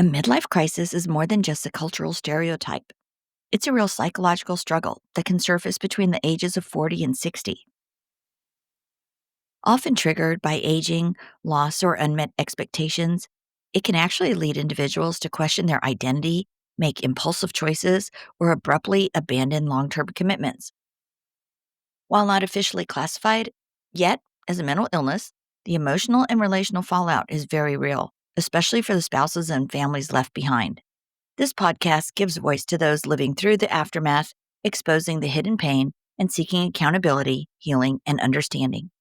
A midlife crisis is more than just a cultural stereotype. It's a real psychological struggle that can surface between the ages of 40 and 60. Often triggered by aging, loss, or unmet expectations, it can actually lead individuals to question their identity, make impulsive choices, or abruptly abandon long term commitments. While not officially classified yet as a mental illness, the emotional and relational fallout is very real, especially for the spouses and families left behind. This podcast gives voice to those living through the aftermath, exposing the hidden pain, and seeking accountability, healing, and understanding.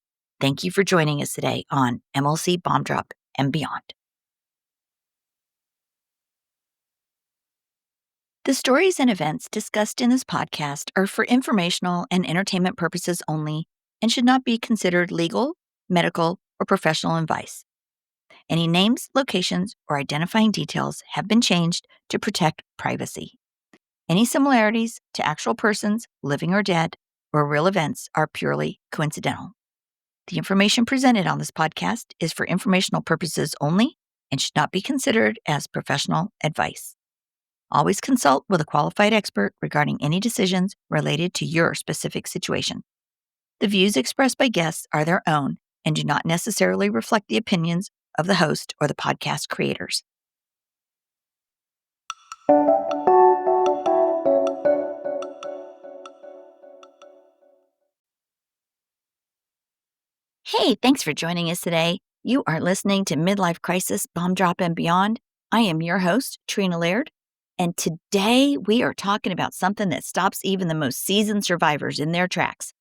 Thank you for joining us today on MLC Bomb Drop and Beyond. The stories and events discussed in this podcast are for informational and entertainment purposes only and should not be considered legal, medical, or professional advice. Any names, locations, or identifying details have been changed to protect privacy. Any similarities to actual persons, living or dead, or real events are purely coincidental. The information presented on this podcast is for informational purposes only and should not be considered as professional advice. Always consult with a qualified expert regarding any decisions related to your specific situation. The views expressed by guests are their own and do not necessarily reflect the opinions of the host or the podcast creators. Hey, thanks for joining us today. You are listening to Midlife Crisis, Bomb Drop, and Beyond. I am your host, Trina Laird, and today we are talking about something that stops even the most seasoned survivors in their tracks: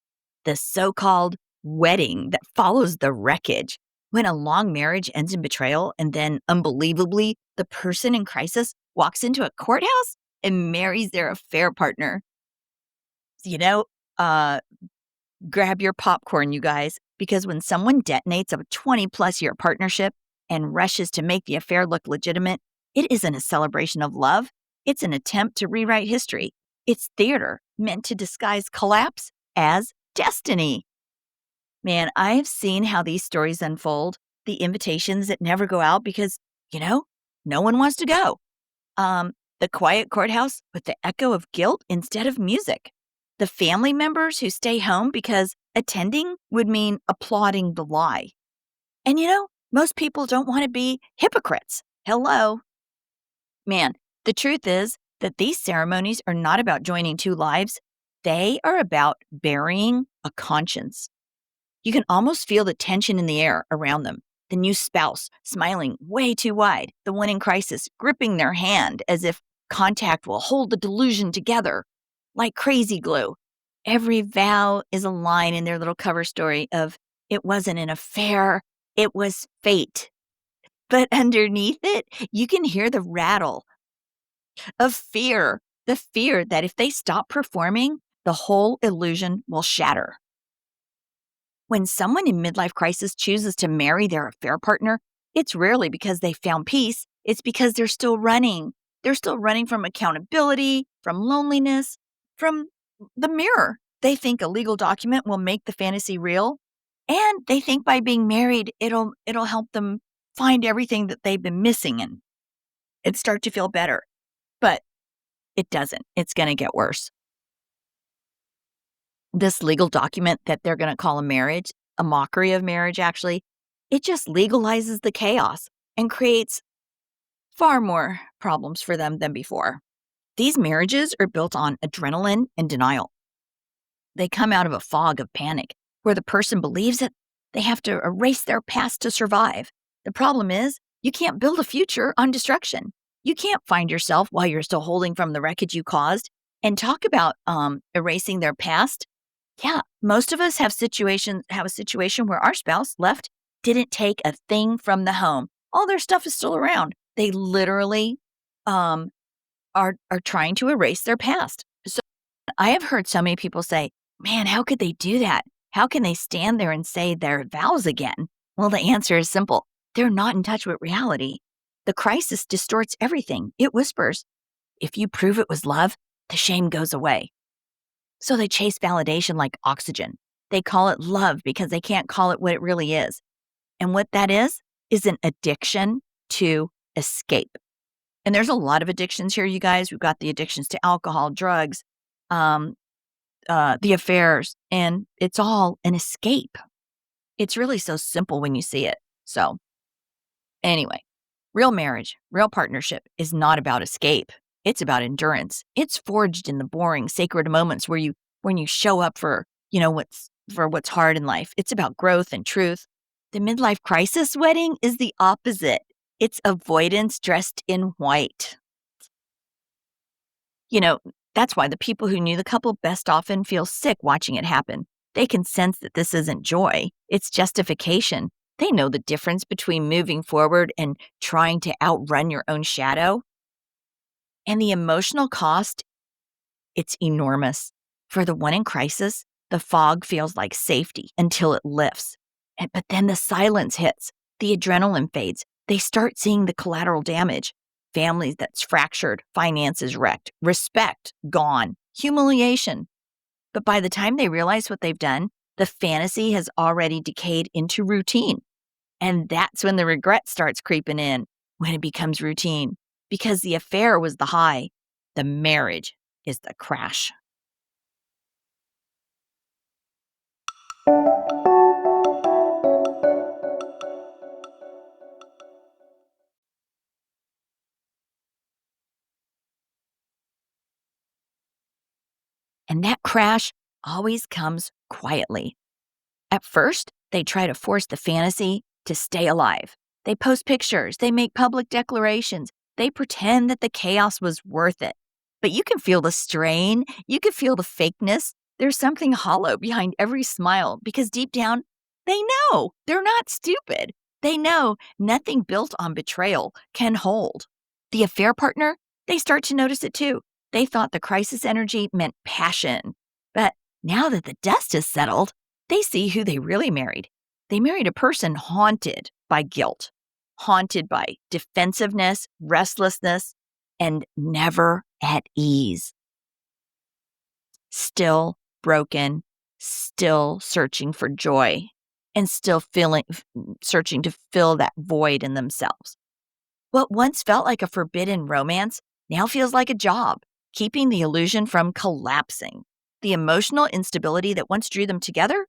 the so-called wedding that follows the wreckage. When a long marriage ends in betrayal and then, unbelievably, the person in crisis walks into a courthouse and marries their affair partner. You know, uh, grab your popcorn, you guys, because when someone detonates a 20-plus year partnership and rushes to make the affair look legitimate, it isn't a celebration of love. It's an attempt to rewrite history. It's theater meant to disguise collapse as destiny. Man, I've seen how these stories unfold, the invitations that never go out because, no one wants to go. The quiet courthouse with the echo of guilt instead of music. The family members who stay home because attending would mean applauding the lie. And most people don't want to be hypocrites. Hello. Man, the truth is that these ceremonies are not about joining two lives. They are about burying a conscience. You can almost feel the tension in the air around them. The new spouse smiling way too wide, the one in crisis gripping their hand as if contact will hold the delusion together like crazy glue. Every vow is a line in their little cover story of, "It wasn't an affair, it was fate." But underneath it, you can hear the rattle of fear, the fear that if they stop performing, the whole illusion will shatter. When someone in midlife crisis chooses to marry their affair partner, it's rarely because they found peace. It's because they're still running. They're still running from accountability, from loneliness, from the mirror. They think a legal document will make the fantasy real, and they think by being married, it'll help them find everything that they've been missing and start to feel better. But it doesn't. It's going to get worse. This legal document that they're going to call a marriage, a mockery of marriage, actually, it just legalizes the chaos and creates far more problems for them than before. These marriages are built on adrenaline and denial. They come out of a fog of panic where the person believes that they have to erase their past to survive. The problem is you can't build a future on destruction. You can't find yourself while you're still holding from the wreckage you caused. And talk about erasing their past. Yeah, most of us have a situation where our spouse left didn't take a thing from the home. All their stuff is still around. They literally are trying to erase their past. So I have heard so many people say, "Man, how could they do that? How can they stand there and say their vows again?" Well, the answer is simple. They're not in touch with reality. The crisis distorts everything. It whispers, if you prove it was love, the shame goes away. So they chase validation like oxygen. They call it love because they can't call it what it really is. And what that is an addiction to escape. And there's a lot of addictions here, you guys. We've got the addictions to alcohol, drugs, um, the affairs, and it's all an escape. It's really so simple when you see it. So, anyway, real marriage, real partnership is not about escape. It's about endurance. It's forged in the boring, sacred moments when you show up for, what's hard in life. It's about growth and truth. The midlife crisis wedding is the opposite. It's avoidance dressed in white. You know, that's why the people who knew the couple best often feel sick watching it happen. They can sense that this isn't joy, it's justification. They know the difference between moving forward and trying to outrun your own shadow. And the emotional cost, it's enormous. For the one in crisis, the fog feels like safety until it lifts. But then the silence hits, the adrenaline fades. They start seeing the collateral damage. Families that's fractured, finances wrecked, respect gone, humiliation. But by the time they realize what they've done, the fantasy has already decayed into routine. And that's when the regret starts creeping in, when it becomes routine. Because the affair was the high, the marriage is the crash. And that crash always comes quietly. At first, they try to force the fantasy to stay alive. They post pictures, they make public declarations, they pretend that the chaos was worth it. But you can feel the strain, you can feel the fakeness. There's something hollow behind every smile because deep down, they know they're not stupid. They know nothing built on betrayal can hold. The affair partner, they start to notice it too. They thought the crisis energy meant passion. But now that the dust has settled, they see who they really married. They married a person haunted by guilt, haunted by defensiveness, restlessness, and never at ease. Still broken, still searching for joy, and still searching to fill that void in themselves. What once felt like a forbidden romance now feels like a job, keeping the illusion from collapsing. The emotional instability that once drew them together,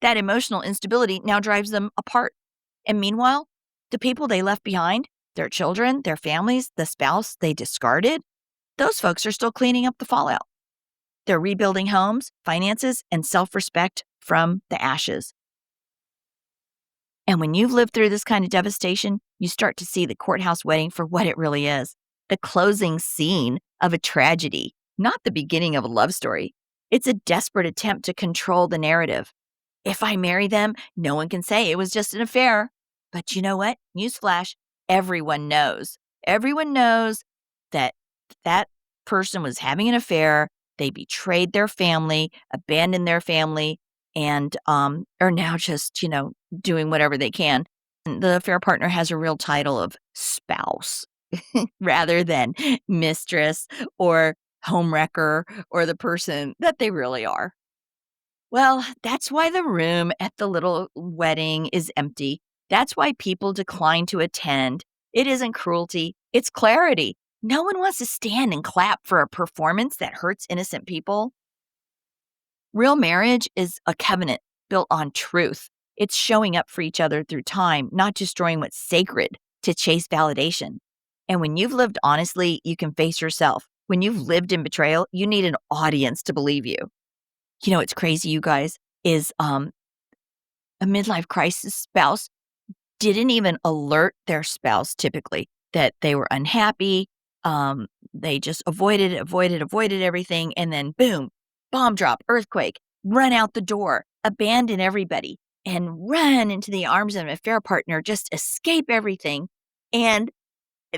that emotional instability now drives them apart. And meanwhile, the people they left behind, their children, their families, the spouse they discarded, those folks are still cleaning up the fallout. They're rebuilding homes, finances, and self respect from the ashes. And when you've lived through this kind of devastation, you start to see the courthouse wedding for what it really is, the closing scene of a tragedy, not the beginning of a love story. It's a desperate attempt to control the narrative. If I marry them, no one can say it was just an affair. But you know what? Newsflash, everyone knows. Everyone knows that that person was having an affair. They betrayed their family, abandoned their family, and are now just, doing whatever they can. And the affair partner has a real title of spouse rather than mistress or homewrecker or the person that they really are. Well, that's why the room at the little wedding is empty. That's why people decline to attend. It isn't cruelty, it's clarity. No one wants to stand and clap for a performance that hurts innocent people. Real marriage is a covenant built on truth. It's showing up for each other through time, not destroying what's sacred to chase validation. And when you've lived honestly, you can face yourself. When you've lived in betrayal, you need an audience to believe you. You know what's crazy, you guys, is a midlife crisis spouse didn't even alert their spouse typically that they were unhappy. They just avoided everything. And then boom, bomb drop, earthquake, run out the door, abandon everybody, and run into the arms of an affair partner, just escape everything. And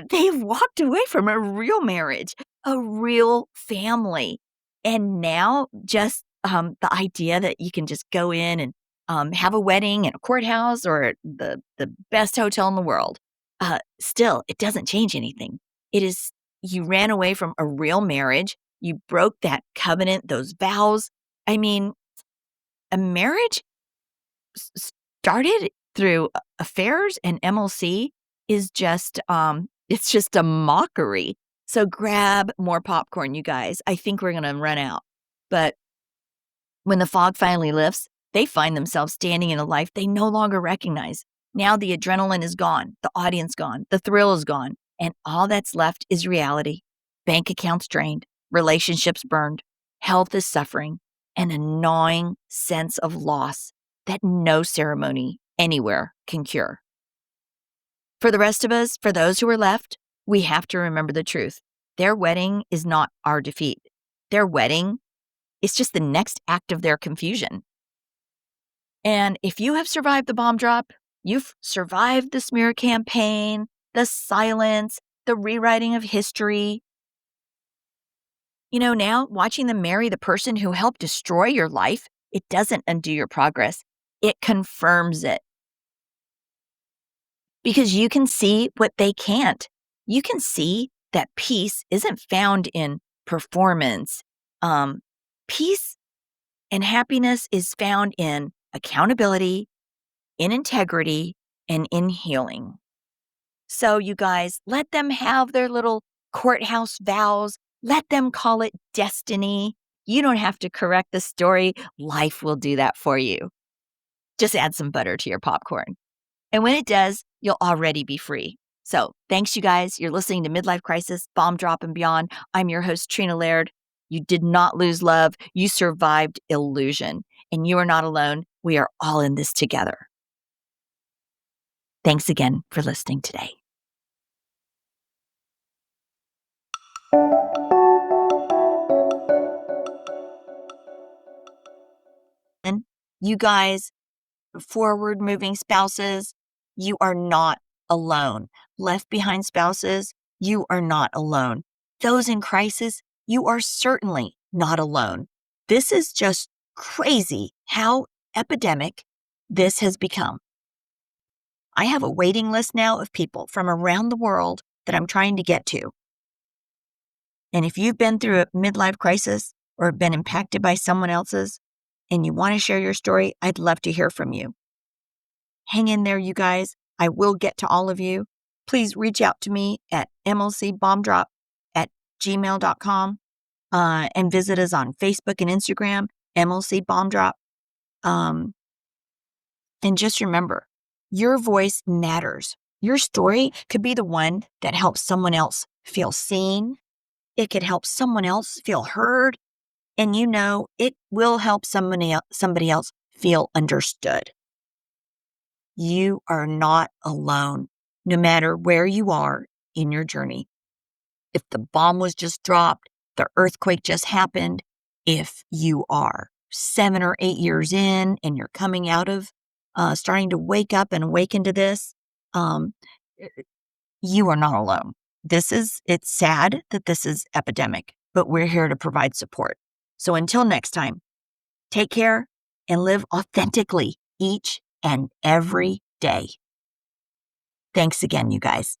they've walked away from a real marriage, a real family. And now just the idea that you can just go in and have a wedding in a courthouse or the best hotel in the world, still, it doesn't change anything. It is, you ran away from a real marriage. You broke that covenant, those vows. I mean, a marriage started through affairs, and MLC is just It's just a mockery. So grab more popcorn, you guys. I think we're going to run out. But when the fog finally lifts, they find themselves standing in a life they no longer recognize. Now the adrenaline is gone, the audience gone, the thrill is gone, and all that's left is reality. Bank accounts drained, relationships burned, health is suffering, and a gnawing sense of loss that no ceremony anywhere can cure. For the rest of us, for those who are left, we have to remember the truth. Their wedding is not our defeat. Their wedding is just the next act of their confusion. And if you have survived the bomb drop, you've survived the smear campaign, the silence, the rewriting of history. Now watching them marry the person who helped destroy your life, it doesn't undo your progress. It confirms it. Because you can see what they can't. You can see that peace isn't found in performance. Peace and happiness is found in accountability, in integrity, and in healing. So you guys, let them have their little courthouse vows. Let them call it destiny. You don't have to correct the story. Life will do that for you. Just add some butter to your popcorn. And when it does, you'll already be free. So thanks, you guys. You're listening to Midlife Crisis, Bomb Drop and Beyond. I'm your host, Trina Laird. You did not lose love. You survived illusion. And you are not alone. We are all in this together. Thanks again for listening today. And you guys, forward moving spouses, you are not alone. Left behind spouses, you are not alone. Those in crisis, you are certainly not alone. This is just crazy how epidemic this has become. I have a waiting list now of people from around the world that I'm trying to get to. And if you've been through a midlife crisis or been impacted by someone else's and you want to share your story, I'd love to hear from you. Hang in there, you guys. I will get to all of you. Please reach out to me at mlcbombdrop@gmail.com and visit us on Facebook and Instagram, MLC Bombdrop. And just remember, your voice matters. Your story could be the one that helps someone else feel seen. It could help someone else feel heard. And it will help somebody else feel understood. You are not alone, no matter where you are in your journey. If the bomb was just dropped, the earthquake just happened, if you are 7 or 8 years in and you're coming out of starting to wake up and awaken to this, you are not alone. It's sad that this is epidemic, but we're here to provide support. So until next time, take care and live authentically each and every day. Thanks again, you guys.